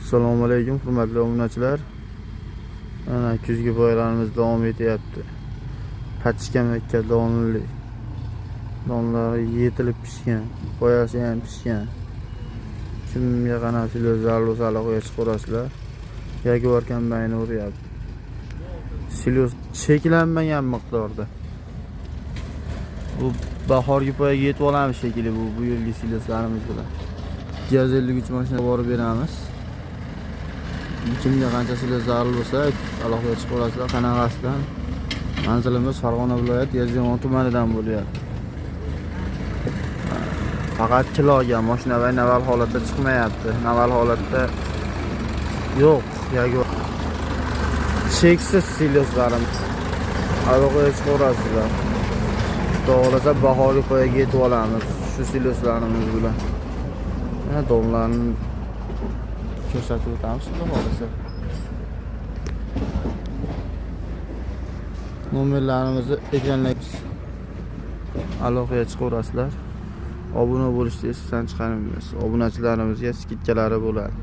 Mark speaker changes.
Speaker 1: Assalomu alaykum hurmatli obunachilar. Mana kuzgi boylarimiz davom etyapti. Pachkamakka donli. Donlari yetilib pishgan, boyasi ham pishgan. Kimga qanaqasilar zarur aloqaga chiqarasizlar. Jaguar kombayni uryapti. Silos cheklanmagan miqdorda. Bu bahorgi poyaga yetib olamiz shekilli bu yilgi siloslarimiz bilan. 253 mashina borib beramiz. Kimga qancha silos zarur bo'lsa, aloqaga chiqarasizlar. Qanaqasidan manzilimiz Farg'ona viloyati Yozyovon tumanidan bo'lyapti. Faqat kiloga mashina va naval holatda chiqmayapti. Naval holatda yo'q. Jaguar cheksiz siloslarimiz. Aloqaga chiqarasizlar. To'g'risa bahorgi poyaga yetib olamiz shu siloslarimiz bilan. Mana donlarni ko'rsatib o'tamiz xudo xolisa. Nomerlarimizni ekranlaymiz. Aloqaga chiqarasizlar. Obuna bo'lishni esdan chiqarmaymiz. Obunachilarimizga skidkalari bo'ladi.